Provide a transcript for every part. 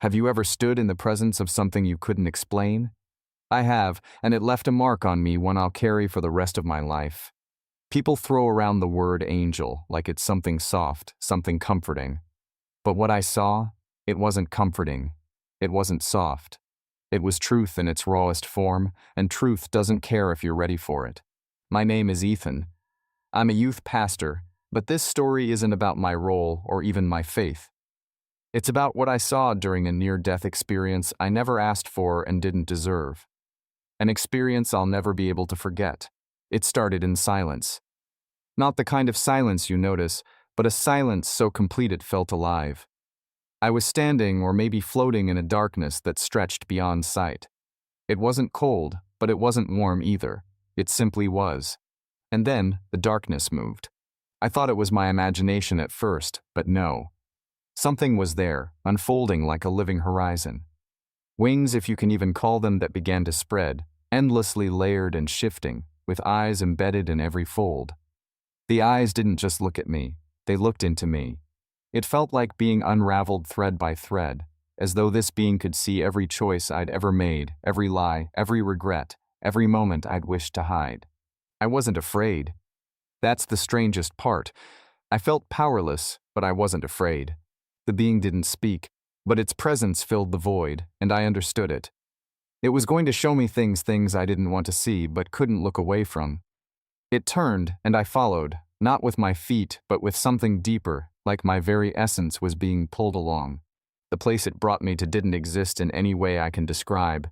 Have you ever stood in the presence of something you couldn't explain? I have, and it left a mark on me one I'll carry for the rest of my life. People throw around the word angel like it's something soft, something comforting. But what I saw, it wasn't comforting. It wasn't soft. It was truth in its rawest form, and truth doesn't care if you're ready for it. My name is Ethan. I'm a youth pastor, but this story isn't about my role or even my faith. It's about what I saw during a near-death experience I never asked for and didn't deserve. An experience I'll never be able to forget. It started in silence. Not the kind of silence you notice, but a silence so complete it felt alive. I was standing or maybe floating in a darkness that stretched beyond sight. It wasn't cold, but it wasn't warm either. It simply was. And then the darkness moved. I thought it was my imagination at first, but no. Something was there, unfolding like a living horizon. Wings, if you can even call them, that began to spread, endlessly layered and shifting, with eyes embedded in every fold. The eyes didn't just look at me, they looked into me. It felt like being unraveled thread by thread, as though this being could see every choice I'd ever made, every lie, every regret, every moment I'd wished to hide. I wasn't afraid. That's the strangest part. I felt powerless, but I wasn't afraid. The being didn't speak, but its presence filled the void, and I understood it. It was going to show me things I didn't want to see but couldn't look away from. It turned, and I followed, not with my feet, but with something deeper, like my very essence was being pulled along. The place it brought me to didn't exist in any way I can describe.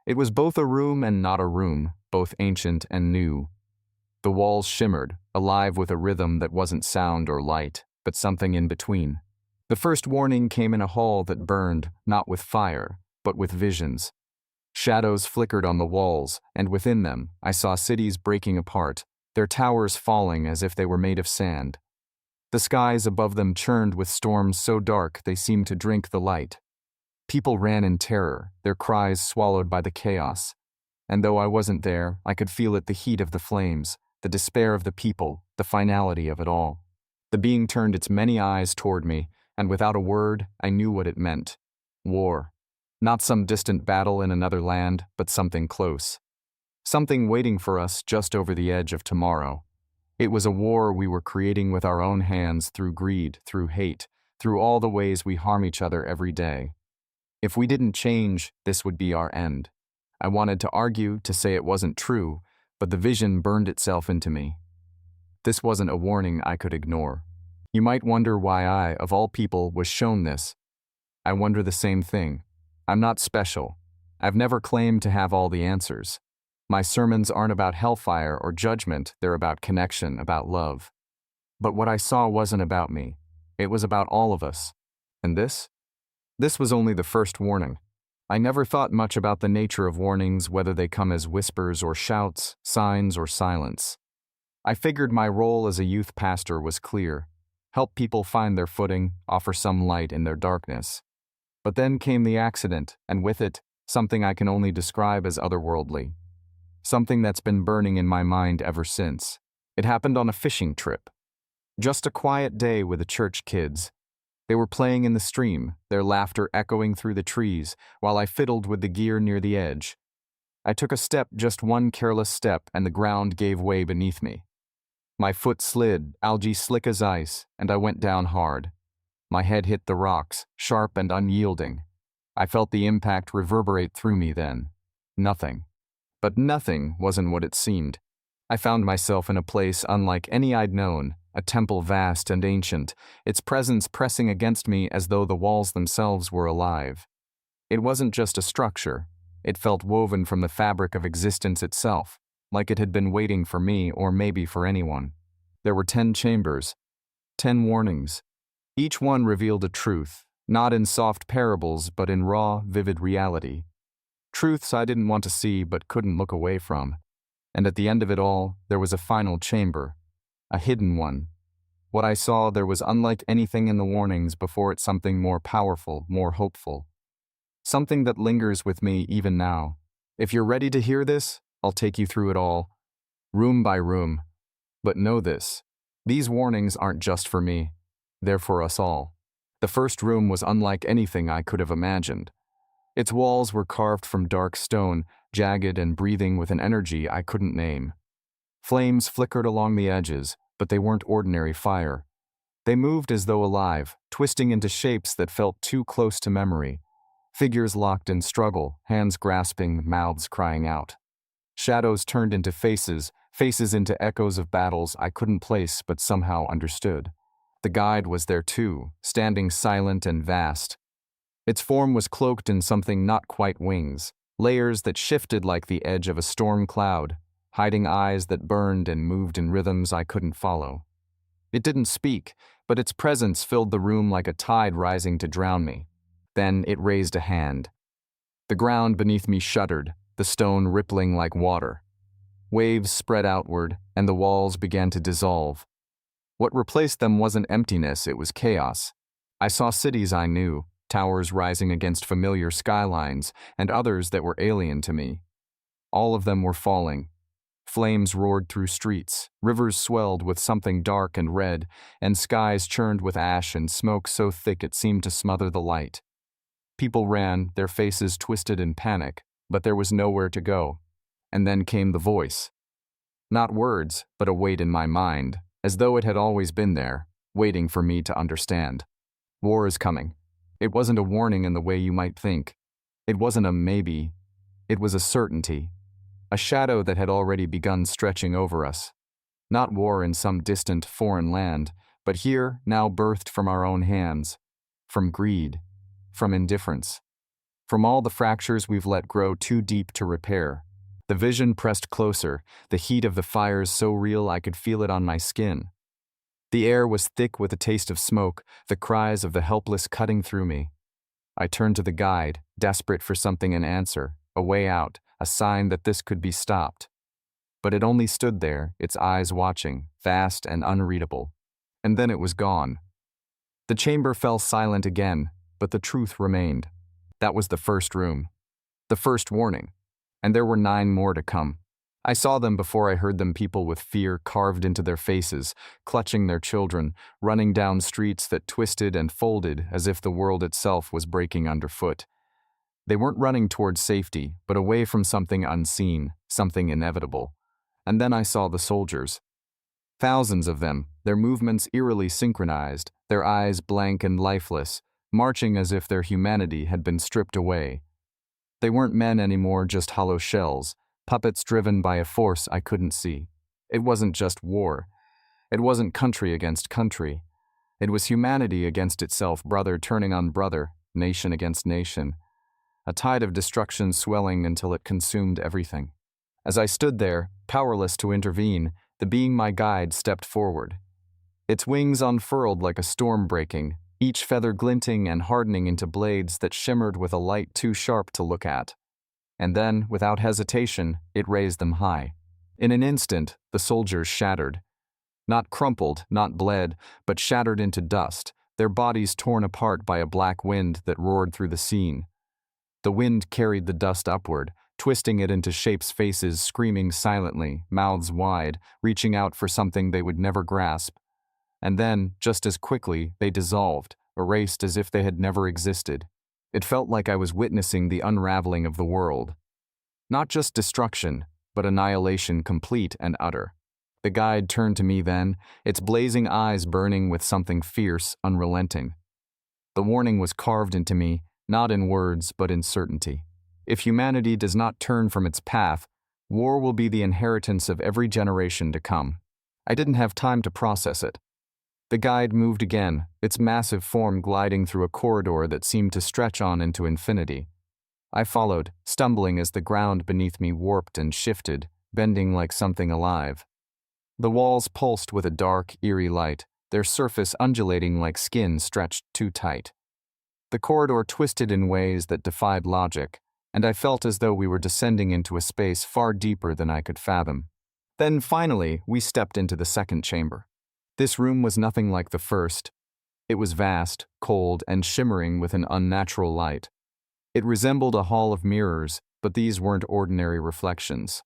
It was both a room and not a room, both ancient and new. The walls shimmered, alive with a rhythm that wasn't sound or light, but something in between. The first warning came in a hall that burned, not with fire, but with visions. Shadows flickered on the walls, and within them, I saw cities breaking apart, their towers falling as if they were made of sand. The skies above them churned with storms so dark they seemed to drink the light. People ran in terror, their cries swallowed by the chaos. And though I wasn't there, I could feel it, the heat of the flames, the despair of the people, the finality of it all. The being turned its many eyes toward me, and without a word, I knew what it meant. War. Not some distant battle in another land, but something close. Something waiting for us just over the edge of tomorrow. It was a war we were creating with our own hands, through greed, through hate, through all the ways we harm each other every day. If we didn't change, this would be our end. I wanted to argue, to say it wasn't true, but the vision burned itself into me. This wasn't a warning I could ignore. You might wonder why I, of all people, was shown this. I wonder the same thing. I'm not special. I've never claimed to have all the answers. My sermons aren't about hellfire or judgment, they're about connection, about love. But what I saw wasn't about me. It was about all of us. And this? This was only the first warning. I never thought much about the nature of warnings, whether they come as whispers or shouts, signs or silence. I figured my role as a youth pastor was clear. Help people find their footing, offer some light in their darkness. But then came the accident, and with it, something I can only describe as otherworldly. Something that's been burning in my mind ever since. It happened on a fishing trip. Just a quiet day with the church kids. They were playing in the stream, their laughter echoing through the trees, while I fiddled with the gear near the edge. I took a step, just one careless step, and the ground gave way beneath me. My foot slid, algae slick as ice, and I went down hard. My head hit the rocks, sharp and unyielding. I felt the impact reverberate through me then. Nothing. But nothing wasn't what it seemed. I found myself in a place unlike any I'd known, a temple vast and ancient, its presence pressing against me as though the walls themselves were alive. It wasn't just a structure. It felt woven from the fabric of existence itself, like it had been waiting for me or maybe for anyone. There were 10 chambers, 10 warnings. Each one revealed a truth, not in soft parables but in raw, vivid reality. Truths I didn't want to see but couldn't look away from. And at the end of it all, there was a final chamber, a hidden one. What I saw there was unlike anything in the warnings before it, something more powerful, more hopeful. Something that lingers with me even now. If you're ready to hear this, I'll take you through it all, room by room. But know this, these warnings aren't just for me, they're for us all. The first room was unlike anything I could have imagined. Its walls were carved from dark stone, jagged and breathing with an energy I couldn't name. Flames flickered along the edges, but they weren't ordinary fire. They moved as though alive, twisting into shapes that felt too close to memory. Figures locked in struggle, hands grasping, mouths crying out. Shadows turned into faces, faces into echoes of battles I couldn't place but somehow understood. The guide was there too, standing silent and vast. Its form was cloaked in something not quite wings, layers that shifted like the edge of a storm cloud, hiding eyes that burned and moved in rhythms I couldn't follow. It didn't speak, but its presence filled the room like a tide rising to drown me. Then it raised a hand. The ground beneath me shuddered, the stone rippling like water. Waves spread outward, and the walls began to dissolve. What replaced them wasn't emptiness, it was chaos. I saw cities I knew, towers rising against familiar skylines, and others that were alien to me. All of them were falling. Flames roared through streets, rivers swelled with something dark and red, and skies churned with ash and smoke so thick it seemed to smother the light. People ran, their faces twisted in panic, but there was nowhere to go. And then came the voice. Not words, but a weight in my mind, as though it had always been there, waiting for me to understand. War is coming. It wasn't a warning in the way you might think. It wasn't a maybe. It was a certainty. A shadow that had already begun stretching over us. Not war in some distant foreign land, but here, now birthed from our own hands. From greed. From indifference. From all the fractures we've let grow too deep to repair. The vision pressed closer, the heat of the fires so real I could feel it on my skin. The air was thick with a taste of smoke, the cries of the helpless cutting through me. I turned to the guide, desperate for something in answer, a way out, a sign that this could be stopped. But it only stood there, its eyes watching, vast and unreadable. And then it was gone. The chamber fell silent again, but the truth remained. That was the first room. The first warning. And there were 9 more to come. I saw them before I heard them, people with fear carved into their faces, clutching their children, running down streets that twisted and folded as if the world itself was breaking underfoot. They weren't running towards safety, but away from something unseen, something inevitable. And then I saw the soldiers. Thousands of them, their movements eerily synchronized, their eyes blank and lifeless, marching as if their humanity had been stripped away. They weren't men anymore, just hollow shells, puppets driven by a force I couldn't see. It wasn't just war. It wasn't country against country. It was humanity against itself, brother turning on brother, nation against nation. A tide of destruction swelling until it consumed everything. As I stood there, powerless to intervene, the being my guide stepped forward. Its wings unfurled like a storm breaking, each feather glinting and hardening into blades that shimmered with a light too sharp to look at. And then, without hesitation, it raised them high. In an instant, the soldiers shattered. Not crumpled, not bled, but shattered into dust, their bodies torn apart by a black wind that roared through the scene. The wind carried the dust upward, twisting it into shapes, faces screaming silently, mouths wide, reaching out for something they would never grasp. And then, just as quickly, they dissolved, erased as if they had never existed. It felt like I was witnessing the unraveling of the world. Not just destruction, but annihilation complete and utter. The guide turned to me then, its blazing eyes burning with something fierce, unrelenting. The warning was carved into me, not in words, but in certainty. If humanity does not turn from its path, war will be the inheritance of every generation to come. I didn't have time to process it. The guide moved again, its massive form gliding through a corridor that seemed to stretch on into infinity. I followed, stumbling as the ground beneath me warped and shifted, bending like something alive. The walls pulsed with a dark, eerie light, their surface undulating like skin stretched too tight. The corridor twisted in ways that defied logic, and I felt as though we were descending into a space far deeper than I could fathom. Then finally, we stepped into the second chamber. This room was nothing like the first. It was vast, cold, and shimmering with an unnatural light. It resembled a hall of mirrors, but these weren't ordinary reflections.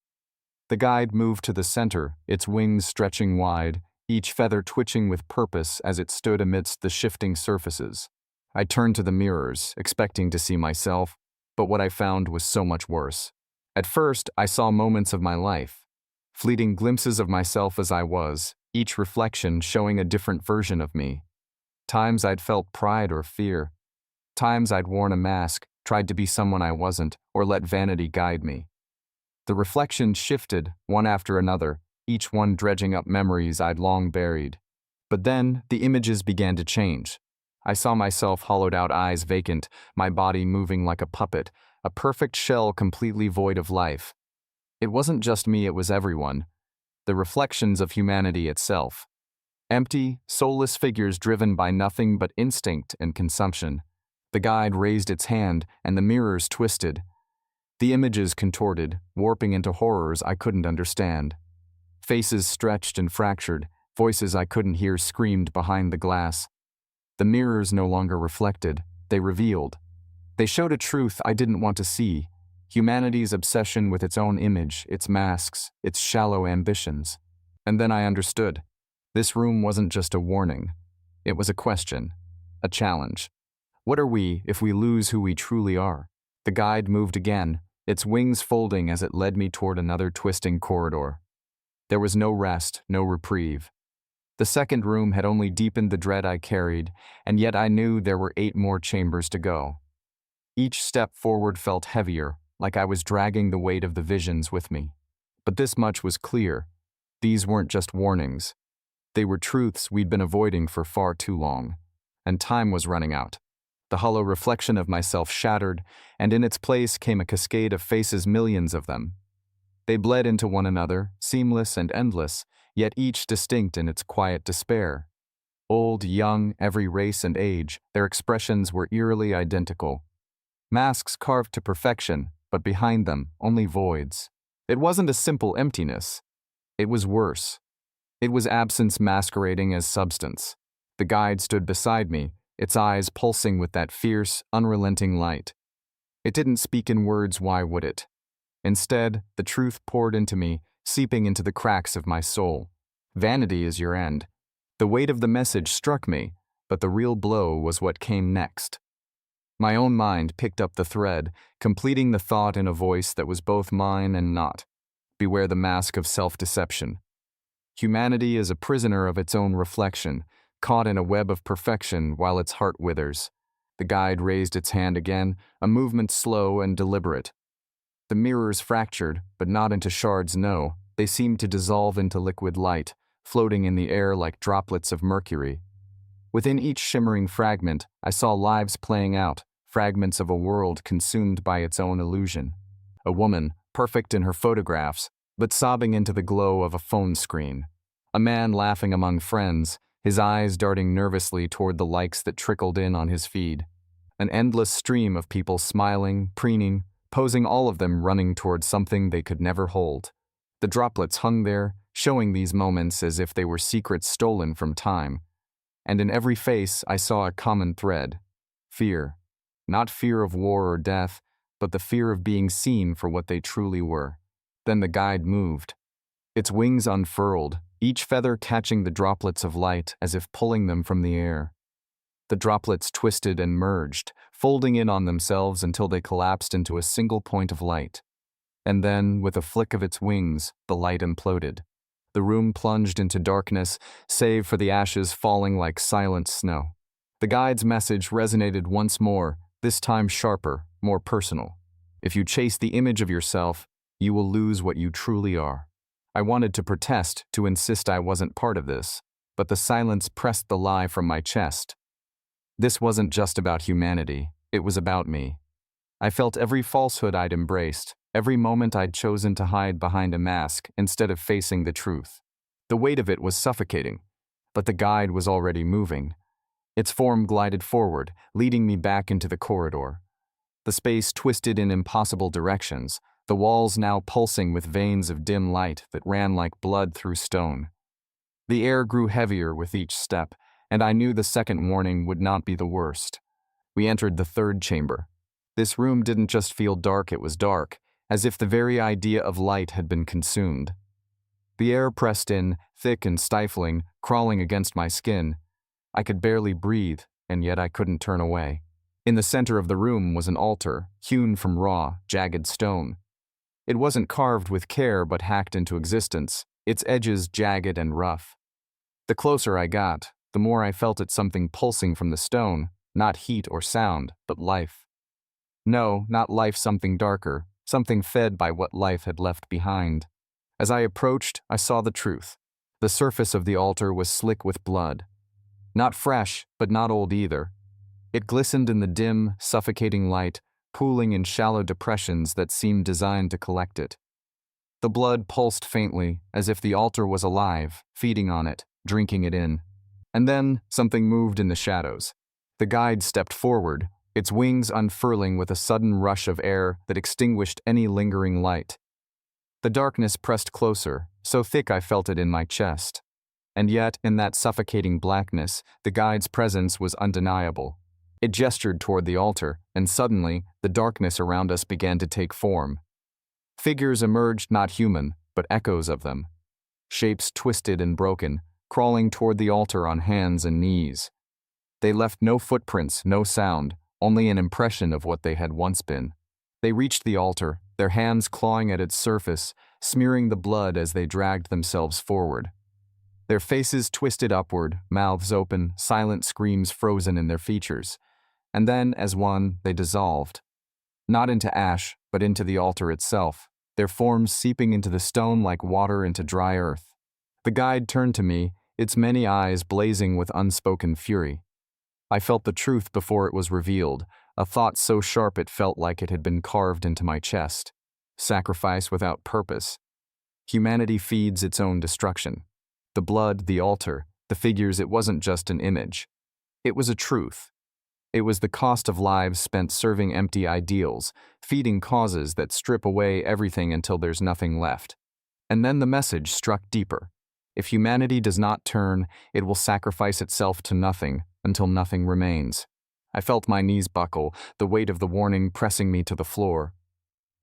The guide moved to the center, its wings stretching wide, each feather twitching with purpose as it stood amidst the shifting surfaces. I turned to the mirrors, expecting to see myself, but what I found was so much worse. At first, I saw moments of my life, fleeting glimpses of myself as I was, each reflection showing a different version of me. Times I'd felt pride or fear. Times I'd worn a mask, tried to be someone I wasn't, or let vanity guide me. The reflections shifted, one after another, each one dredging up memories I'd long buried. But then, the images began to change. I saw myself, hollowed out eyes vacant, my body moving like a puppet, a perfect shell completely void of life. It wasn't just me, it was everyone. The reflections of humanity itself. Empty, soulless figures driven by nothing but instinct and consumption. The guide raised its hand, and the mirrors twisted. The images contorted, warping into horrors I couldn't understand. Faces stretched and fractured, voices I couldn't hear screamed behind the glass. The mirrors no longer reflected, they revealed. They showed a truth I didn't want to see. Humanity's obsession with its own image, its masks, its shallow ambitions. And then I understood. This room wasn't just a warning. It was a question, a challenge. What are we if we lose who we truly are? The guide moved again, its wings folding as it led me toward another twisting corridor. There was no rest, no reprieve. The second room had only deepened the dread I carried, and yet I knew there were 8 more chambers to go. Each step forward felt heavier, like I was dragging the weight of the visions with me. But this much was clear. These weren't just warnings. They were truths we'd been avoiding for far too long. And time was running out. The hollow reflection of myself shattered, and in its place came a cascade of faces, millions of them. They bled into one another, seamless and endless, yet each distinct in its quiet despair. Old, young, every race and age, their expressions were eerily identical. Masks carved to perfection, but behind them, only voids. It wasn't a simple emptiness. It was worse. It was absence masquerading as substance. The guide stood beside me, its eyes pulsing with that fierce, unrelenting light. It didn't speak in words, why would it? Instead, the truth poured into me, seeping into the cracks of my soul. Vanity is your end. The weight of the message struck me, but the real blow was what came next. My own mind picked up the thread, completing the thought in a voice that was both mine and not. Beware the mask of self-deception. Humanity is a prisoner of its own reflection, caught in a web of perfection while its heart withers. The guide raised its hand again, a movement slow and deliberate. The mirrors fractured, but not into shards, no. They seemed to dissolve into liquid light, floating in the air like droplets of mercury. Within each shimmering fragment, I saw lives playing out, fragments of a world consumed by its own illusion. A woman, perfect in her photographs, but sobbing into the glow of a phone screen. A man laughing among friends, his eyes darting nervously toward the likes that trickled in on his feed. An endless stream of people smiling, preening, posing, all of them running toward something they could never hold. The droplets hung there, showing these moments as if they were secrets stolen from time. And in every face I saw a common thread. Fear. Not fear of war or death, but the fear of being seen for what they truly were. Then the guide moved. Its wings unfurled, each feather catching the droplets of light as if pulling them from the air. The droplets twisted and merged, folding in on themselves until they collapsed into a single point of light. And then, with a flick of its wings, the light imploded. The room plunged into darkness, save for the ashes falling like silent snow. The guide's message resonated once more, this time sharper, more personal. If you chase the image of yourself, you will lose what you truly are. I wanted to protest, to insist I wasn't part of this, but the silence pressed the lie from my chest. This wasn't just about humanity, it was about me. I felt every falsehood I'd embraced, every moment I'd chosen to hide behind a mask instead of facing the truth. The weight of it was suffocating, but the guide was already moving. Its form glided forward, leading me back into the corridor. The space twisted in impossible directions, the walls now pulsing with veins of dim light that ran like blood through stone. The air grew heavier with each step, and I knew the second warning would not be the worst. We entered the third chamber. This room didn't just feel dark, it was dark, as if the very idea of light had been consumed. The air pressed in, thick and stifling, crawling against my skin. I could barely breathe, and yet I couldn't turn away. In the center of the room was an altar, hewn from raw, jagged stone. It wasn't carved with care but hacked into existence, its edges jagged and rough. The closer I got, the more I felt it something pulsing from the stone, not heat or sound, but life. No, not life, something darker, something fed by what life had left behind. As I approached, I saw the truth. The surface of the altar was slick with blood. Not fresh, but not old either. It glistened in the dim, suffocating light, pooling in shallow depressions that seemed designed to collect it. The blood pulsed faintly, as if the altar was alive, feeding on it, drinking it in. And then, something moved in the shadows. The guide stepped forward, its wings unfurling with a sudden rush of air that extinguished any lingering light. The darkness pressed closer, so thick I felt it in my chest. And yet, in that suffocating blackness, the guide's presence was undeniable. It gestured toward the altar, and suddenly, the darkness around us began to take form. Figures emerged, not human, but echoes of them. Shapes twisted and broken, crawling toward the altar on hands and knees. They left no footprints, no sound, only an impression of what they had once been. They reached the altar, their hands clawing at its surface, smearing the blood as they dragged themselves forward. Their faces twisted upward, mouths open, silent screams frozen in their features. And then, as one, they dissolved. Not into ash, but into the altar itself, their forms seeping into the stone like water into dry earth. The guide turned to me, its many eyes blazing with unspoken fury. I felt the truth before it was revealed, a thought so sharp it felt like it had been carved into my chest. Sacrifice without purpose. Humanity feeds its own destruction. The blood, the altar, the figures, it wasn't just an image. It was a truth. It was the cost of lives spent serving empty ideals, feeding causes that strip away everything until there's nothing left. And then the message struck deeper. If humanity does not turn, it will sacrifice itself to nothing until nothing remains. I felt my knees buckle, the weight of the warning pressing me to the floor.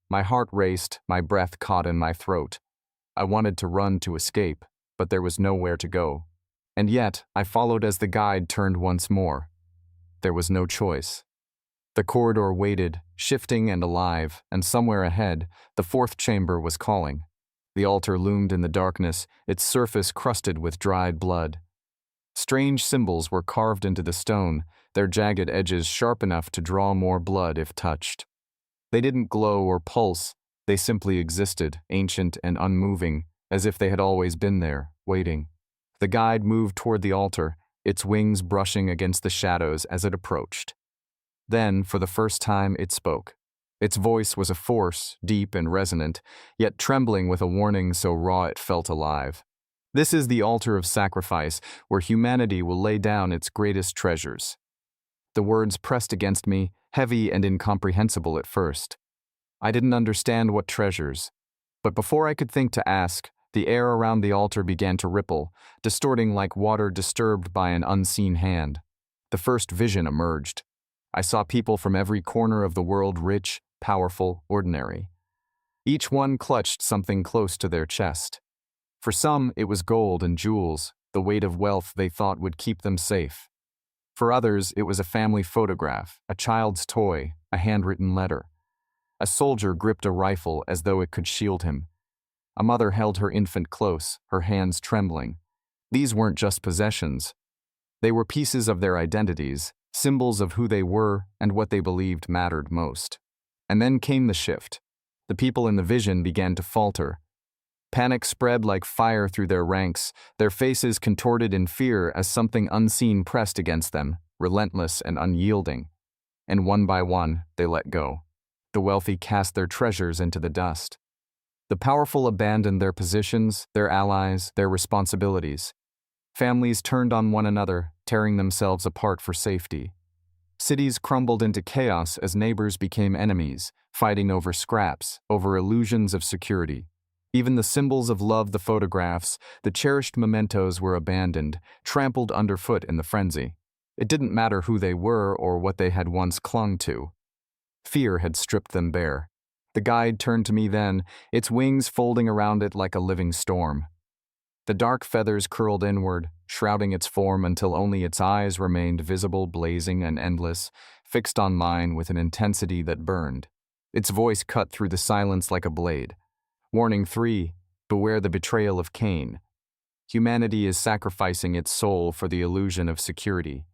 My heart raced, my breath caught in my throat. I wanted to run to escape, but there was nowhere to go. And yet, I followed as the guide turned once more. There was no choice. The corridor waited, shifting and alive, and somewhere ahead, the fourth chamber was calling. The altar loomed in the darkness, its surface crusted with dried blood. Strange symbols were carved into the stone, their jagged edges sharp enough to draw more blood if touched. They didn't glow or pulse, they simply existed, ancient and unmoving, as if they had always been there, waiting. The guide moved toward the altar, its wings brushing against the shadows as it approached. Then, for the first time, it spoke. Its voice was a force, deep and resonant, yet trembling with a warning so raw it felt alive. This is the altar of sacrifice, where humanity will lay down its greatest treasures. The words pressed against me, heavy and incomprehensible at first. I didn't understand what treasures. But before I could think to ask, the air around the altar began to ripple, distorting like water disturbed by an unseen hand. The first vision emerged. I saw people from every corner of the world, rich, powerful, ordinary. Each one clutched something close to their chest. For some, it was gold and jewels, the weight of wealth they thought would keep them safe. For others, it was a family photograph, a child's toy, a handwritten letter. A soldier gripped a rifle as though it could shield him. A mother held her infant close, her hands trembling. These weren't just possessions. They were pieces of their identities, symbols of who they were and what they believed mattered most. And then came the shift. The people in the vision began to falter. Panic spread like fire through their ranks, their faces contorted in fear as something unseen pressed against them, relentless and unyielding. And one by one, they let go. The wealthy cast their treasures into the dust. The powerful abandoned their positions, their allies, their responsibilities. Families turned on one another, tearing themselves apart for safety. Cities crumbled into chaos as neighbors became enemies, fighting over scraps, over illusions of security. Even the symbols of love, the photographs, the cherished mementos were abandoned, trampled underfoot in the frenzy. It didn't matter who they were or what they had once clung to. Fear had stripped them bare. The guide turned to me then, its wings folding around it like a living storm. The dark feathers curled inward, shrouding its form until only its eyes remained visible, blazing and endless, fixed on mine with an intensity that burned. Its voice cut through the silence like a blade. Warning 3, beware the betrayal of Cain. Humanity is sacrificing its soul for the illusion of security.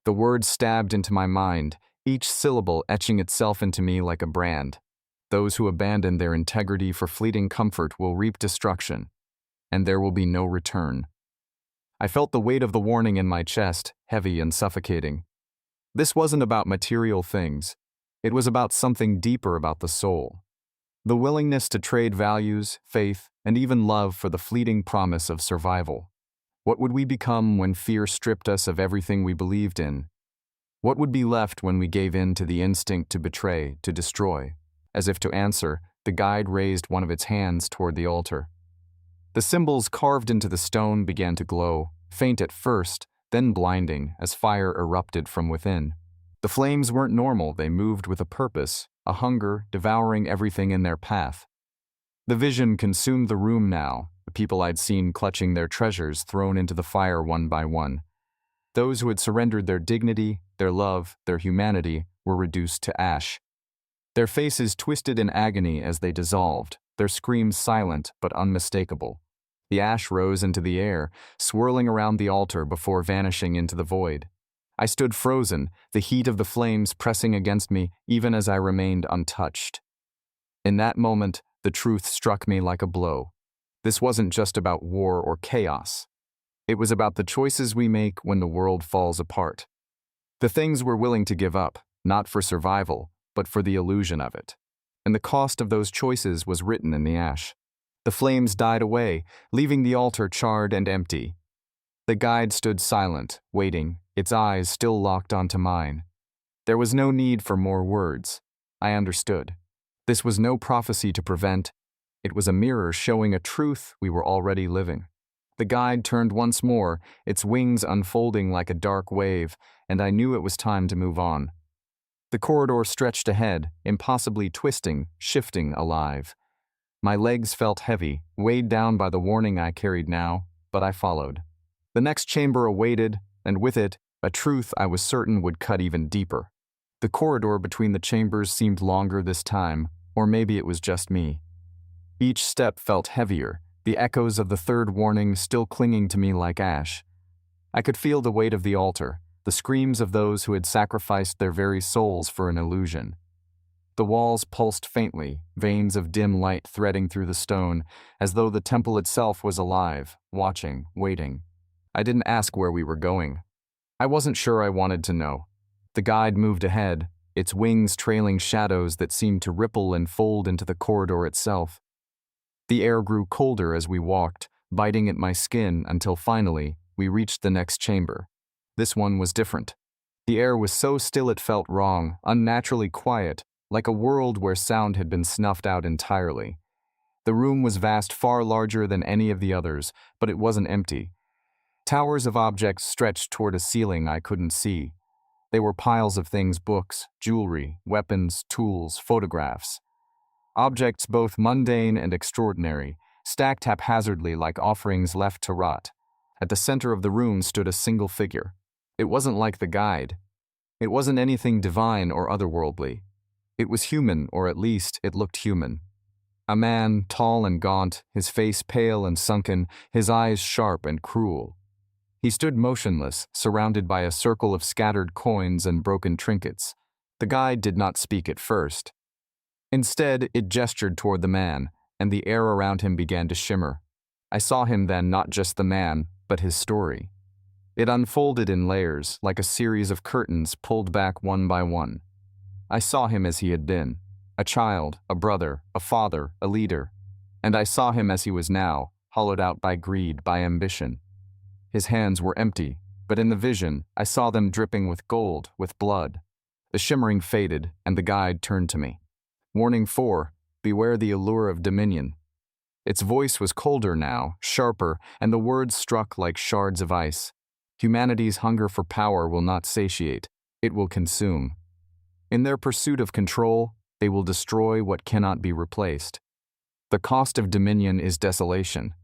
The words stabbed into my mind, each syllable etching itself into me like a brand. Those who abandon their integrity for fleeting comfort will reap destruction, and there will be no return. I felt the weight of the warning in my chest, heavy and suffocating. This wasn't about material things. It was about something deeper about the soul. The willingness to trade values, faith, and even love for the fleeting promise of survival. What would we become when fear stripped us of everything we believed in? What would be left when we gave in to the instinct to betray, to destroy? As if to answer, the guide raised one of its hands toward the altar. The symbols carved into the stone began to glow, faint at first, then blinding as fire erupted from within. The flames weren't normal, they moved with a purpose, a hunger devouring everything in their path. The vision consumed the room now, the people I'd seen clutching their treasures thrown into the fire one by one. Those who had surrendered their dignity, their love, their humanity were reduced to ash. Their faces twisted in agony as they dissolved, their screams silent but unmistakable. The ash rose into the air, swirling around the altar before vanishing into the void. I stood frozen, the heat of the flames pressing against me even as I remained untouched. In that moment, the truth struck me like a blow. This wasn't just about war or chaos. It was about the choices we make when the world falls apart. The things we're willing to give up, not for survival, but for the illusion of it. And the cost of those choices was written in the ash. The flames died away, leaving the altar charred and empty. The guide stood silent, waiting, its eyes still locked onto mine. There was no need for more words. I understood. This was no prophecy to prevent. It was a mirror showing a truth we were already living. The guide turned once more, its wings unfolding like a dark wave, and I knew it was time to move on. The corridor stretched ahead, impossibly twisting, shifting, alive. My legs felt heavy, weighed down by the warning I carried now, but I followed. The next chamber awaited, and with it, a truth I was certain would cut even deeper. The corridor between the chambers seemed longer this time, or maybe it was just me. Each step felt heavier, the echoes of the third warning still clinging to me like ash. I could feel the weight of the altar, the screams of those who had sacrificed their very souls for an illusion. The walls pulsed faintly, veins of dim light threading through the stone, as though the temple itself was alive, watching, waiting. I didn't ask where we were going. I wasn't sure I wanted to know. The guide moved ahead, its wings trailing shadows that seemed to ripple and fold into the corridor itself. The air grew colder as we walked, biting at my skin until finally we reached the next chamber. This one was different. The air was so still it felt wrong, unnaturally quiet, like a world where sound had been snuffed out entirely. The room was vast, far larger than any of the others, but it wasn't empty. Towers of objects stretched toward a ceiling I couldn't see. They were piles of things: books, jewelry, weapons, tools, photographs. Objects both mundane and extraordinary, stacked haphazardly like offerings left to rot. At the center of the room stood a single figure. It wasn't like the guide. It wasn't anything divine or otherworldly. It was human, or at least it looked human. A man, tall and gaunt, his face pale and sunken, his eyes sharp and cruel. He stood motionless, surrounded by a circle of scattered coins and broken trinkets. The guide did not speak at first. Instead, it gestured toward the man, and the air around him began to shimmer. I saw him then, not just the man, but his story. It unfolded in layers, like a series of curtains pulled back one by one. I saw him as he had been, a child, a brother, a father, a leader. And I saw him as he was now, hollowed out by greed, by ambition. His hands were empty, but in the vision, I saw them dripping with gold, with blood. The shimmering faded, and the guide turned to me. Warning 4, beware the allure of dominion. Its voice was colder now, sharper, and the words struck like shards of ice. Humanity's hunger for power will not satiate, it will consume. In their pursuit of control, they will destroy what cannot be replaced. The cost of dominion is desolation.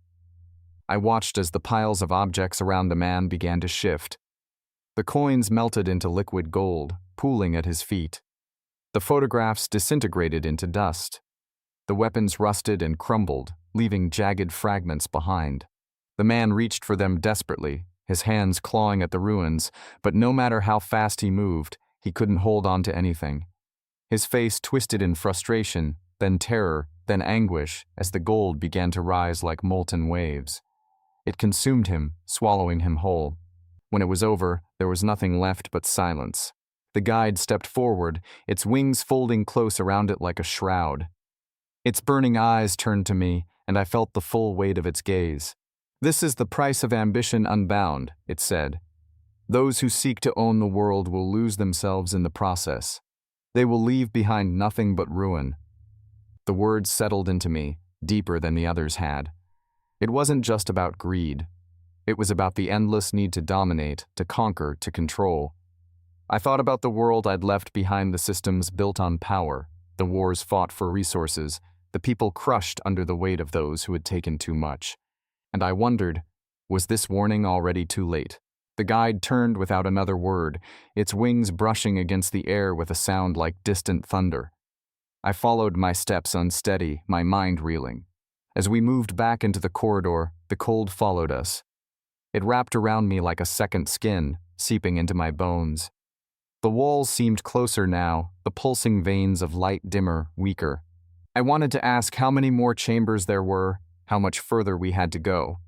I watched as the piles of objects around the man began to shift. The coins melted into liquid gold, pooling at his feet. The photographs disintegrated into dust. The weapons rusted and crumbled, leaving jagged fragments behind. The man reached for them desperately, his hands clawing at the ruins, but no matter how fast he moved, he couldn't hold on to anything. His face twisted in frustration, then terror, then anguish, as the gold began to rise like molten waves. It consumed him, swallowing him whole. When it was over, there was nothing left but silence. The guide stepped forward, its wings folding close around it like a shroud. Its burning eyes turned to me, and I felt the full weight of its gaze. "This is the price of ambition unbound," it said. "Those who seek to own the world will lose themselves in the process. They will leave behind nothing but ruin." The words settled into me, deeper than the others had. It wasn't just about greed. It was about the endless need to dominate, to conquer, to control. I thought about the world I'd left behind, the systems built on power, the wars fought for resources, the people crushed under the weight of those who had taken too much. And I wondered, was this warning already too late? The guide turned without another word, its wings brushing against the air with a sound like distant thunder. I followed, my steps unsteady, my mind reeling. As we moved back into the corridor, the cold followed us. It wrapped around me like a second skin, seeping into my bones. The walls seemed closer now, the pulsing veins of light dimmer, weaker. I wanted to ask how many more chambers there were, how much further we had to go.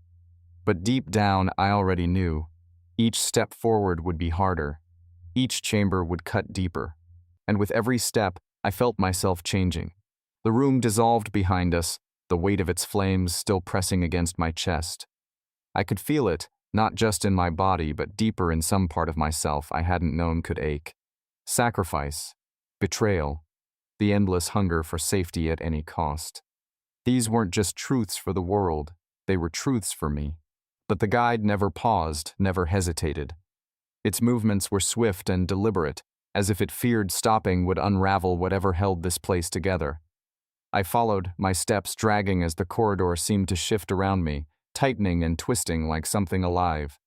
But deep down, I already knew. Each step forward would be harder. Each chamber would cut deeper. And with every step, I felt myself changing. The room dissolved behind us, the weight of its flames still pressing against my chest. I could feel it, not just in my body, but deeper in some part of myself I hadn't known could ache. Sacrifice, betrayal, the endless hunger for safety at any cost. These weren't just truths for the world, they were truths for me. But the guide never paused, never hesitated. Its movements were swift and deliberate, as if it feared stopping would unravel whatever held this place together. I followed, my steps dragging as the corridor seemed to shift around me, tightening and twisting like something alive.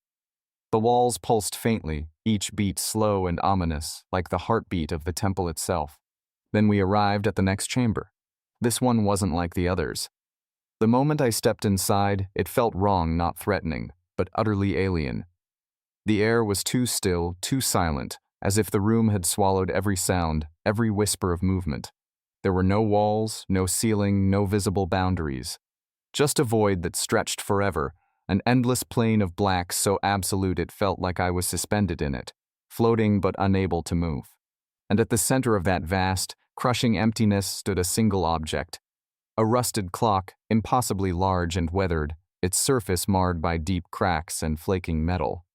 The walls pulsed faintly, each beat slow and ominous, like the heartbeat of the temple itself. Then we arrived at the next chamber. This one wasn't like the others. The moment I stepped inside, it felt wrong, not threatening, but utterly alien. The air was too still, too silent, as if the room had swallowed every sound, every whisper of movement. There were no walls, no ceiling, no visible boundaries. Just a void that stretched forever, an endless plain of black so absolute it felt like I was suspended in it, floating but unable to move. And at the center of that vast, crushing emptiness stood a single object. A rusted clock, impossibly large and weathered, its surface marred by deep cracks and flaking metal.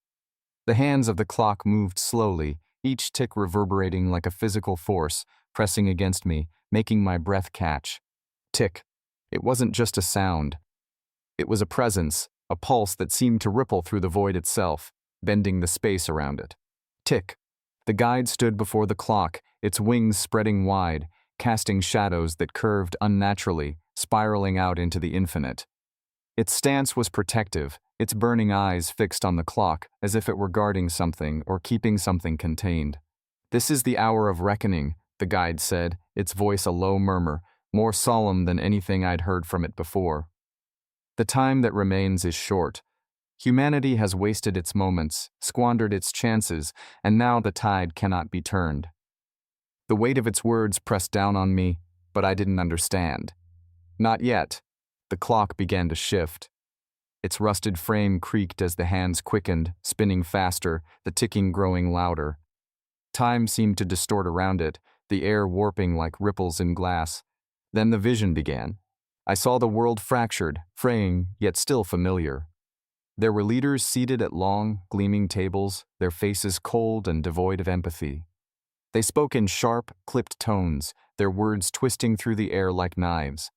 The hands of the clock moved slowly, each tick reverberating like a physical force, pressing against me, making my breath catch. Tick. It wasn't just a sound. It was a presence, a pulse that seemed to ripple through the void itself, bending the space around it. Tick. The guide stood before the clock, its wings spreading wide, casting shadows that curved unnaturally, spiraling out into the infinite. Its stance was protective, its burning eyes fixed on the clock, as if it were guarding something or keeping something contained. "This is the hour of reckoning," the guide said, its voice a low murmur, more solemn than anything I'd heard from it before. "The time that remains is short. Humanity has wasted its moments, squandered its chances, and now the tide cannot be turned." The weight of its words pressed down on me, but I didn't understand. Not yet. The clock began to shift. Its rusted frame creaked as the hands quickened, spinning faster, the ticking growing louder. Time seemed to distort around it, the air warping like ripples in glass. Then the vision began. I saw the world fractured, fraying, yet still familiar. There were leaders seated at long, gleaming tables, their faces cold and devoid of empathy. They spoke in sharp, clipped tones, their words twisting through the air like knives.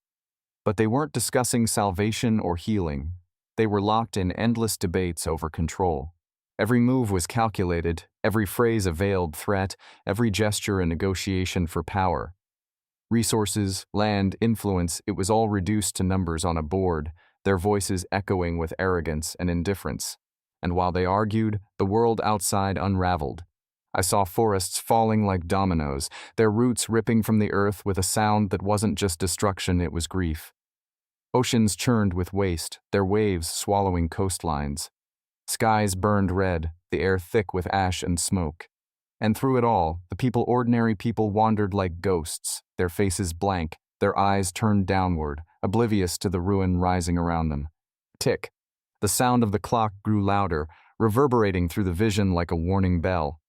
But they weren't discussing salvation or healing. They were locked in endless debates over control. Every move was calculated, every phrase a veiled threat, every gesture a negotiation for power. Resources, land, influence, it was all reduced to numbers on a board, their voices echoing with arrogance and indifference. And while they argued, the world outside unraveled. I saw forests falling like dominoes, their roots ripping from the earth with a sound that wasn't just destruction, it was grief. Oceans churned with waste, their waves swallowing coastlines. Skies burned red, the air thick with ash and smoke. And through it all, ordinary people wandered like ghosts, their faces blank, their eyes turned downward, oblivious to the ruin rising around them. Tick. The sound of the clock grew louder, reverberating through the vision like a warning bell.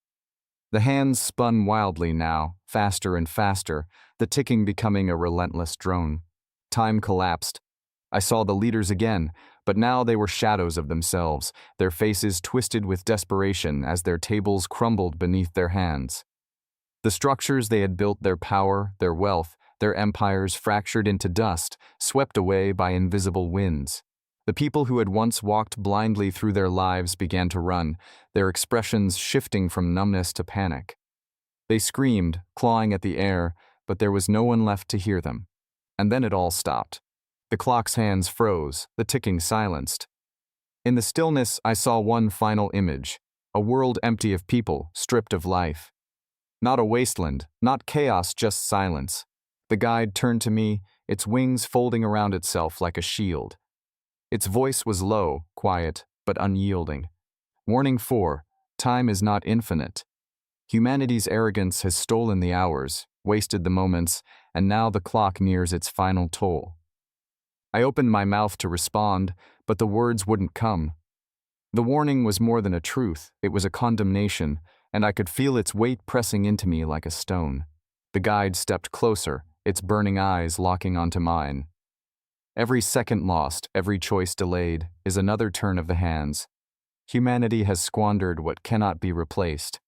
The hands spun wildly now, faster and faster, the ticking becoming a relentless drone. Time collapsed. I saw the leaders again, but now they were shadows of themselves, their faces twisted with desperation as their tables crumbled beneath their hands. The structures they had built, their power, their wealth, their empires fractured into dust, swept away by invisible winds. The people who had once walked blindly through their lives began to run, their expressions shifting from numbness to panic. They screamed, clawing at the air, but there was no one left to hear them. And then it all stopped. The clock's hands froze, the ticking silenced. In the stillness, I saw one final image, a world empty of people, stripped of life. Not a wasteland, not chaos, just silence. The guide turned to me, its wings folding around itself like a shield. Its voice was low, quiet, but unyielding. Warning 4, time is not infinite. Humanity's arrogance has stolen the hours, wasted the moments, and now the clock nears its final toll. I opened my mouth to respond, but the words wouldn't come. The warning was more than a truth, it was a condemnation, and I could feel its weight pressing into me like a stone. The guide stepped closer, its burning eyes locking onto mine. Every second lost, every choice delayed, is another turn of the hands. Humanity has squandered what cannot be replaced.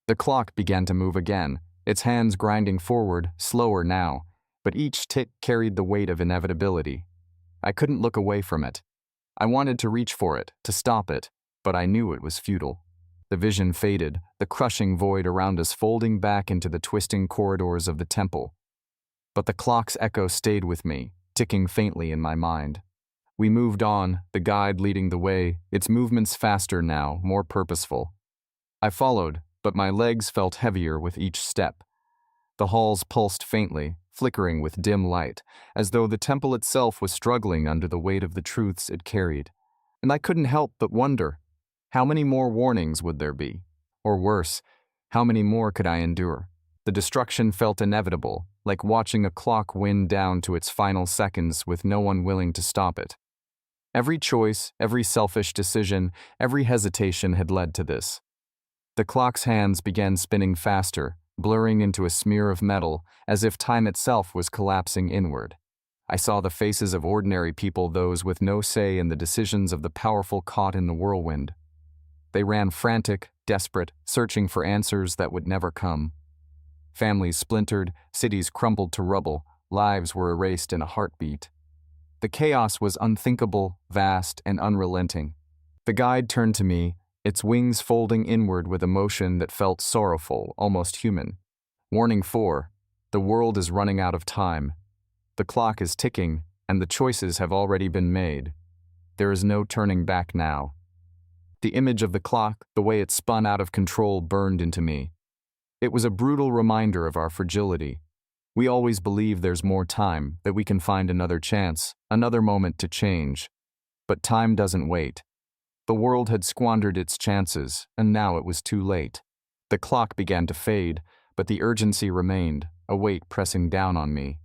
The clock began to move again, its hands grinding forward, slower now, but each tick carried the weight of inevitability. I couldn't look away from it. I wanted to reach for it, to stop it, but I knew it was futile. The vision faded, the crushing void around us folding back into the twisting corridors of the temple. But the clock's echo stayed with me, ticking faintly in my mind. We moved on, the guide leading the way, its movements faster now, more purposeful. I followed, but my legs felt heavier with each step. The halls pulsed faintly, flickering with dim light, as though the temple itself was struggling under the weight of the truths it carried. And I couldn't help but wonder, how many more warnings would there be? Or worse, how many more could I endure? The destruction felt inevitable, like watching a clock wind down to its final seconds with no one willing to stop it. Every choice, every selfish decision, every hesitation had led to this. The clock's hands began spinning faster, blurring into a smear of metal, as if time itself was collapsing inward. I saw the faces of ordinary people, those with no say in the decisions of the powerful, caught in the whirlwind. They ran frantic, desperate, searching for answers that would never come. Families splintered, cities crumbled to rubble, lives were erased in a heartbeat. The chaos was unthinkable, vast, and unrelenting. The guide turned to me, its wings folding inward with emotion that felt sorrowful, almost human. Warning 4, the world is running out of time. The clock is ticking, and the choices have already been made. There is no turning back now. The image of the clock, the way it spun out of control, burned into me. It was a brutal reminder of our fragility. We always believe there's more time, that we can find another chance, another moment to change. But time doesn't wait. The world had squandered its chances, and now it was too late. The clock began to fade, but the urgency remained, a weight pressing down on me.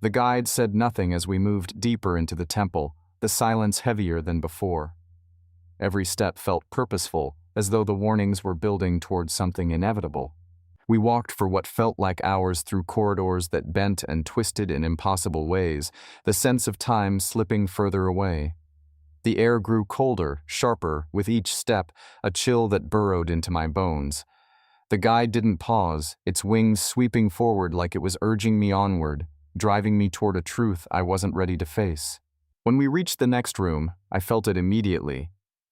The guide said nothing as we moved deeper into the temple, the silence heavier than before. Every step felt purposeful, as though the warnings were building towards something inevitable. We walked for what felt like hours through corridors that bent and twisted in impossible ways, the sense of time slipping further away. The air grew colder, sharper, with each step, a chill that burrowed into my bones. The guide didn't pause, its wings sweeping forward like it was urging me onward, driving me toward a truth I wasn't ready to face. When we reached the next room, I felt it immediately.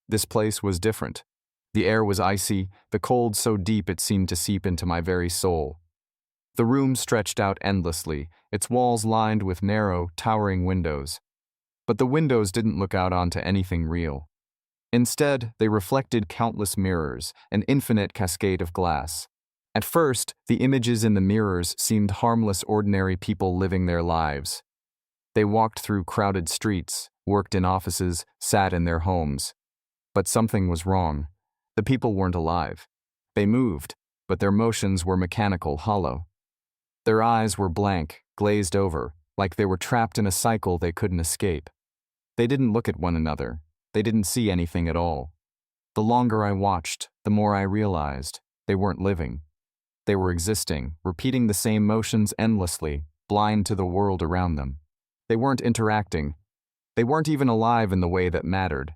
This place was different. The air was icy, the cold so deep it seemed to seep into my very soul. The room stretched out endlessly, its walls lined with narrow, towering windows. But the windows didn't look out onto anything real. Instead, they reflected countless mirrors, an infinite cascade of glass. At first, the images in the mirrors seemed harmless, ordinary people living their lives. They walked through crowded streets, worked in offices, sat in their homes. But something was wrong. The people weren't alive. They moved, but their motions were mechanical, hollow. Their eyes were blank, glazed over, like they were trapped in a cycle they couldn't escape. They didn't look at one another. They didn't see anything at all. The longer I watched, the more I realized they weren't living. They were existing, repeating the same motions endlessly, blind to the world around them. They weren't interacting. They weren't even alive in the way that mattered.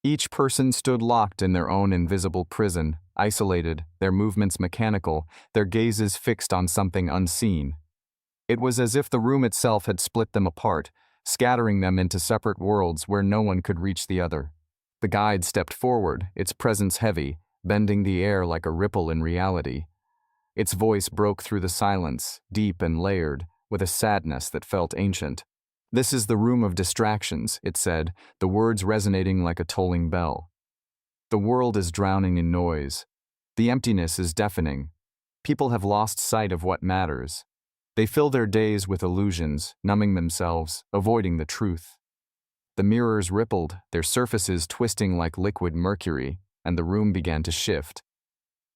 Each person stood locked in their own invisible prison, isolated, their movements mechanical, their gazes fixed on something unseen. It was as if the room itself had split them apart, scattering them into separate worlds where no one could reach the other. The guide stepped forward, its presence heavy, bending the air like a ripple in reality. Its voice broke through the silence, deep and layered, with a sadness that felt ancient. "This is the room of distractions," it said, the words resonating like a tolling bell. "The world is drowning in noise. The emptiness is deafening. People have lost sight of what matters. They fill their days with illusions, numbing themselves, avoiding the truth." The mirrors rippled, their surfaces twisting like liquid mercury, and the room began to shift.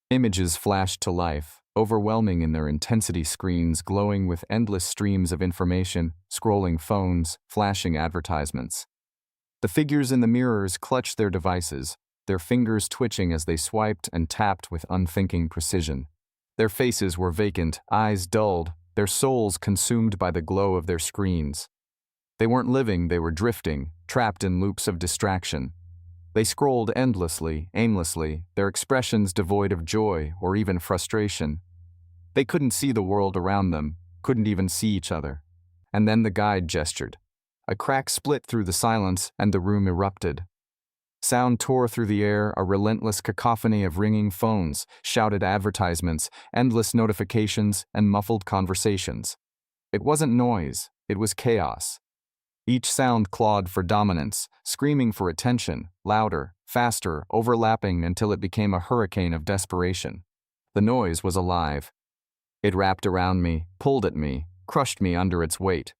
Images flashed to life, overwhelming in their intensity, screens glowing with endless streams of information, scrolling phones, flashing advertisements. The figures in the mirrors clutched their devices, their fingers twitching as they swiped and tapped with unthinking precision. Their faces were vacant, eyes dulled, their souls consumed by the glow of their screens. They weren't living, they were drifting, trapped in loops of distraction. They scrolled endlessly, aimlessly, their expressions devoid of joy or even frustration. They couldn't see the world around them, couldn't even see each other. And then the guide gestured. A crack split through the silence, and the room erupted. Sound tore through the air, a relentless cacophony of ringing phones, shouted advertisements, endless notifications, and muffled conversations. It wasn't noise, it was chaos. Each sound clawed for dominance, screaming for attention, louder, faster, overlapping until it became a hurricane of desperation. The noise was alive. It wrapped around me, pulled at me, crushed me under its weight.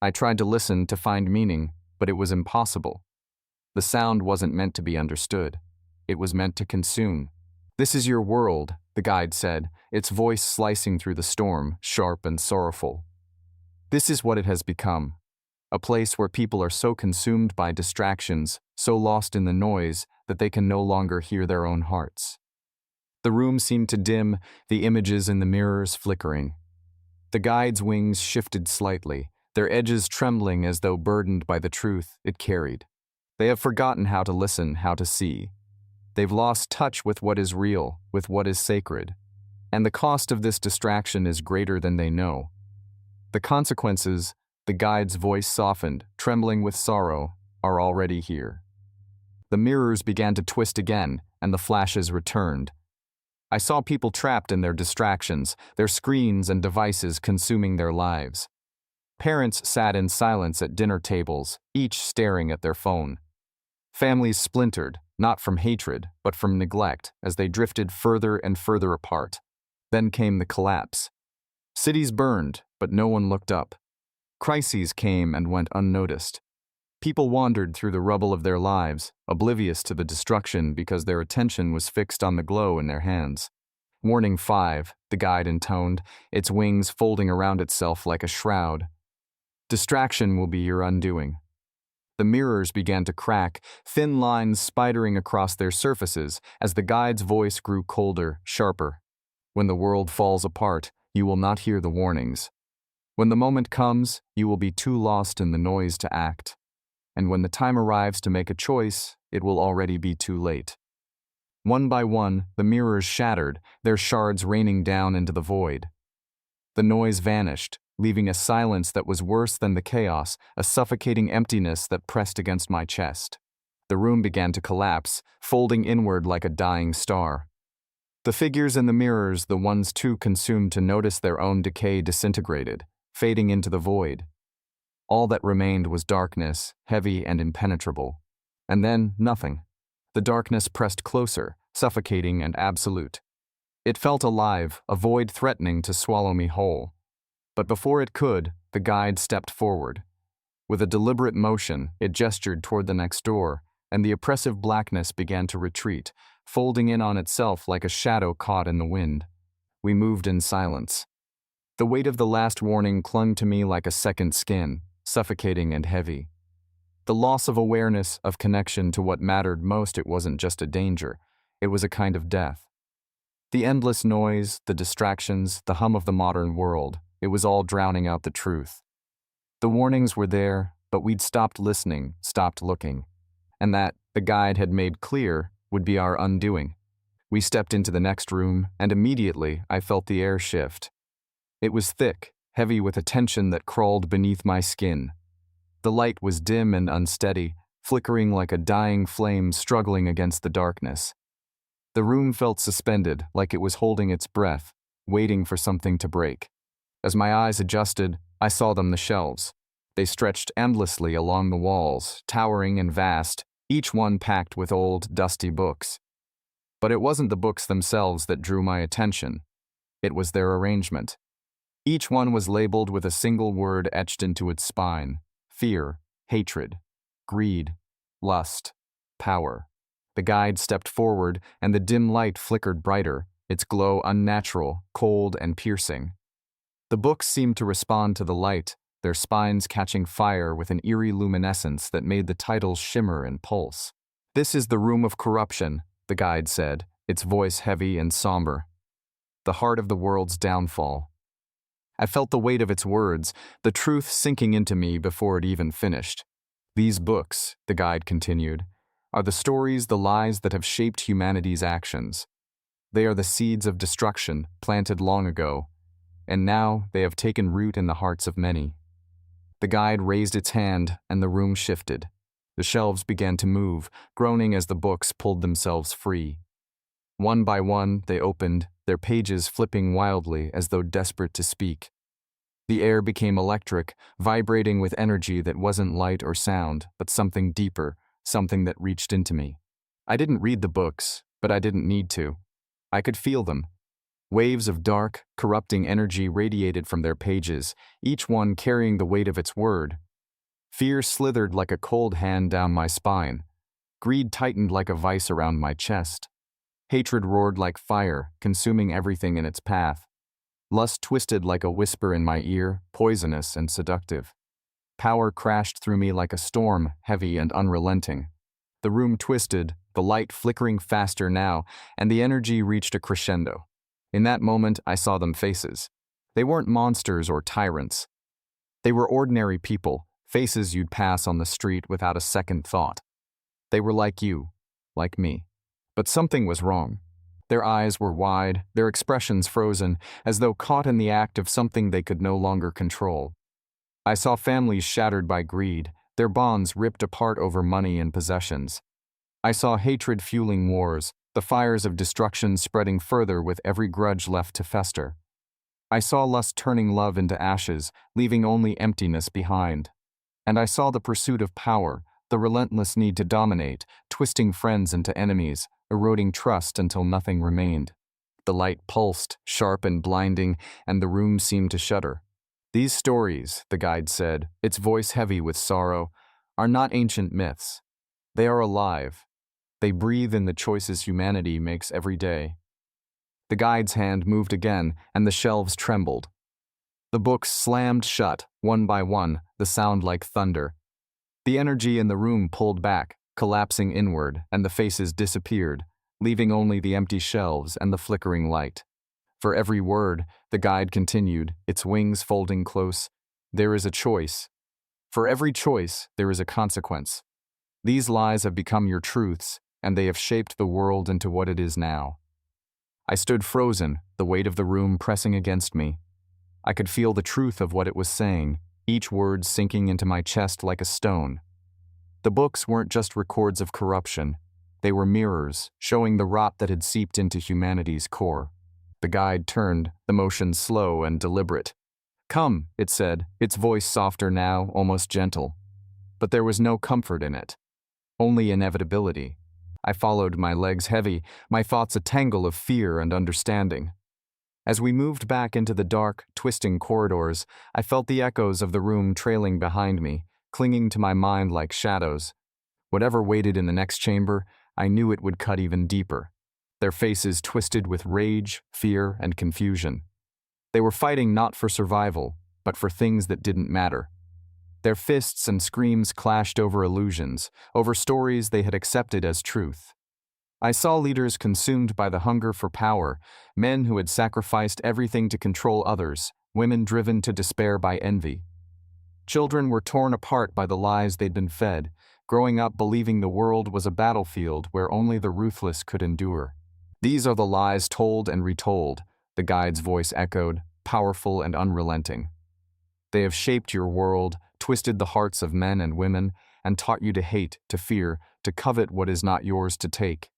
I tried to listen to find meaning, but it was impossible. The sound wasn't meant to be understood. It was meant to consume. "This is your world," the guide said, its voice slicing through the storm, sharp and sorrowful. "This is what it has become. A place where people are so consumed by distractions, so lost in the noise, that they can no longer hear their own hearts." The room seemed to dim, the images in the mirrors flickering. The guide's wings shifted slightly, their edges trembling as though burdened by the truth it carried. They have forgotten how to listen, how to see. They've lost touch with what is real, with what is sacred. And the cost of this distraction is greater than they know. The consequences, the guide's voice softened, trembling with sorrow, are already here. The mirrors began to twist again, and the flashes returned. I saw people trapped in their distractions, their screens and devices consuming their lives. Parents sat in silence at dinner tables, each staring at their phone. Families splintered, not from hatred, but from neglect, as they drifted further and further apart. Then came the collapse. Cities burned, but no one looked up. Crises came and went unnoticed. People wandered through the rubble of their lives, oblivious to the destruction because their attention was fixed on the glow in their hands. "Warning 5, the guide intoned, its wings folding around itself like a shroud. "Distraction will be your undoing." The mirrors began to crack, thin lines spidering across their surfaces as the guide's voice grew colder, sharper. "When the world falls apart, you will not hear the warnings. When the moment comes, you will be too lost in the noise to act. And when the time arrives to make a choice, it will already be too late." One by one, the mirrors shattered, their shards raining down into the void. The noise vanished, leaving a silence that was worse than the chaos, a suffocating emptiness that pressed against my chest. The room began to collapse, folding inward like a dying star. The figures in the mirrors, the ones too consumed to notice their own decay, disintegrated, fading into the void. All that remained was darkness, heavy and impenetrable. And then, nothing. The darkness pressed closer, suffocating and absolute. It felt alive, a void threatening to swallow me whole. But before it could, the guide stepped forward. With a deliberate motion, it gestured toward the next door, and the oppressive blackness began to retreat, folding in on itself like a shadow caught in the wind. We moved in silence. The weight of the last warning clung to me like a second skin, suffocating and heavy. The loss of awareness, of connection to what mattered most, it wasn't just a danger, it was a kind of death. The endless noise, the distractions, the hum of the modern world, it was all drowning out the truth. The warnings were there, but we'd stopped listening, stopped looking. And that, the guide had made clear, would be our undoing. We stepped into the next room, and immediately I felt the air shift. It was thick, heavy with a tension that crawled beneath my skin. The light was dim and unsteady, flickering like a dying flame struggling against the darkness. The room felt suspended, like it was holding its breath, waiting for something to break. As my eyes adjusted, I saw them, the shelves. They stretched endlessly along the walls, towering and vast, each one packed with old, dusty books. But it wasn't the books themselves that drew my attention. It was their arrangement. Each one was labeled with a single word etched into its spine: fear, hatred, greed, lust, power. The guide stepped forward, and the dim light flickered brighter, its glow unnatural, cold, and piercing. The books seemed to respond to the light, their spines catching fire with an eerie luminescence that made the titles shimmer and pulse. "This is the room of corruption," the guide said, its voice heavy and somber. "The heart of the world's downfall." I felt the weight of its words, the truth sinking into me before it even finished. "These books," the guide continued, "are the stories, the lies that have shaped humanity's actions. They are the seeds of destruction planted long ago, and now they have taken root in the hearts of many." The guide raised its hand, and the room shifted. The shelves began to move, groaning as the books pulled themselves free. One by one, they opened, their pages flipping wildly as though desperate to speak. The air became electric, vibrating with energy that wasn't light or sound, but something deeper, something that reached into me. I didn't read the books, but I didn't need to. I could feel them. Waves of dark, corrupting energy radiated from their pages, each one carrying the weight of its word. Fear slithered like a cold hand down my spine. Greed tightened like a vice around my chest. Hatred roared like fire, consuming everything in its path. Lust twisted like a whisper in my ear, poisonous and seductive. Power crashed through me like a storm, heavy and unrelenting. The room twisted, the light flickering faster now, and the energy reached a crescendo. In that moment, I saw them faces. They weren't monsters or tyrants. They were ordinary people, faces you'd pass on the street without a second thought. They were like you, like me. But something was wrong. Their eyes were wide, their expressions frozen, as though caught in the act of something they could no longer control. I saw families shattered by greed, their bonds ripped apart over money and possessions. I saw hatred fueling wars, the fires of destruction spreading further with every grudge left to fester. I saw lust turning love into ashes, leaving only emptiness behind. And I saw the pursuit of power, the relentless need to dominate, twisting friends into enemies, eroding trust until nothing remained. The light pulsed, sharp and blinding, and the room seemed to shudder. "These stories," the guide said, its voice heavy with sorrow, "are not ancient myths. They are alive. They breathe in the choices humanity makes every day." The guide's hand moved again, and the shelves trembled. The books slammed shut, one by one, the sound like thunder. The energy in the room pulled back, collapsing inward, and the faces disappeared, leaving only the empty shelves and the flickering light. For every word, the guide continued, its wings folding close, "There is a choice. For every choice, there is a consequence. These lies have become your truths, and they have shaped the world into what it is now." I stood frozen, the weight of the room pressing against me. I could feel the truth of what it was saying, each word sinking into my chest like a stone. The books weren't just records of corruption. They were mirrors, showing the rot that had seeped into humanity's core. The guide turned, the motion slow and deliberate. "Come," it said, its voice softer now, almost gentle. But there was no comfort in it, only inevitability. I followed, my legs heavy, my thoughts a tangle of fear and understanding. As we moved back into the dark, twisting corridors, I felt the echoes of the room trailing behind me, clinging to my mind like shadows. Whatever waited in the next chamber, I knew it would cut even deeper. Their faces twisted with rage, fear, and confusion. They were fighting not for survival, but for things that didn't matter. Their fists and screams clashed over illusions, over stories they had accepted as truth. I saw leaders consumed by the hunger for power, men who had sacrificed everything to control others, women driven to despair by envy. Children were torn apart by the lies they'd been fed, growing up believing the world was a battlefield where only the ruthless could endure. "These are the lies told and retold," the guide's voice echoed, powerful and unrelenting. "They have shaped your world, twisted the hearts of men and women, and taught you to hate, to fear, to covet what is not yours to take.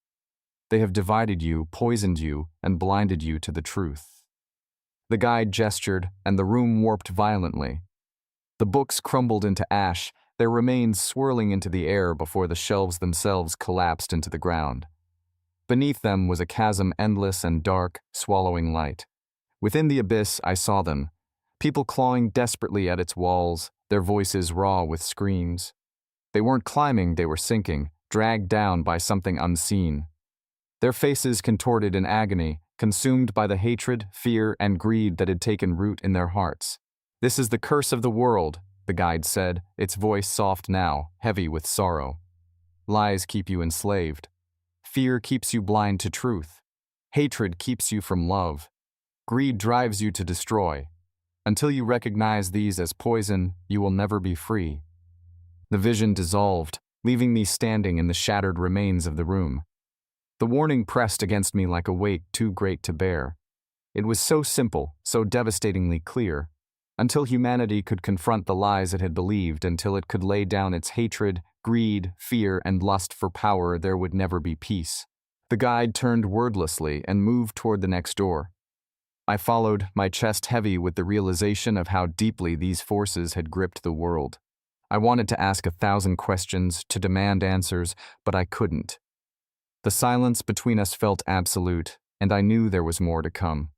They have divided you, poisoned you, and blinded you to the truth." The guide gestured, and the room warped violently. The books crumbled into ash, their remains swirling into the air before the shelves themselves collapsed into the ground. Beneath them was a chasm endless and dark, swallowing light. Within the abyss I saw them, people clawing desperately at its walls, their voices raw with screams. They weren't climbing, they were sinking, dragged down by something unseen. Their faces contorted in agony, consumed by the hatred, fear, and greed that had taken root in their hearts. "This is the curse of the world," the guide said, its voice soft now, heavy with sorrow. "Lies keep you enslaved. Fear keeps you blind to truth. Hatred keeps you from love. Greed drives you to destroy. Until you recognize these as poison, you will never be free." The vision dissolved, leaving me standing in the shattered remains of the room. The warning pressed against me like a weight too great to bear. It was so simple, so devastatingly clear. Until humanity could confront the lies it had believed, until it could lay down its hatred, greed, fear, and lust for power, there would never be peace. The guide turned wordlessly and moved toward the next door. I followed, my chest heavy with the realization of how deeply these forces had gripped the world. I wanted to ask 1,000 questions, to demand answers, but I couldn't. The silence between us felt absolute, and I knew there was more to come.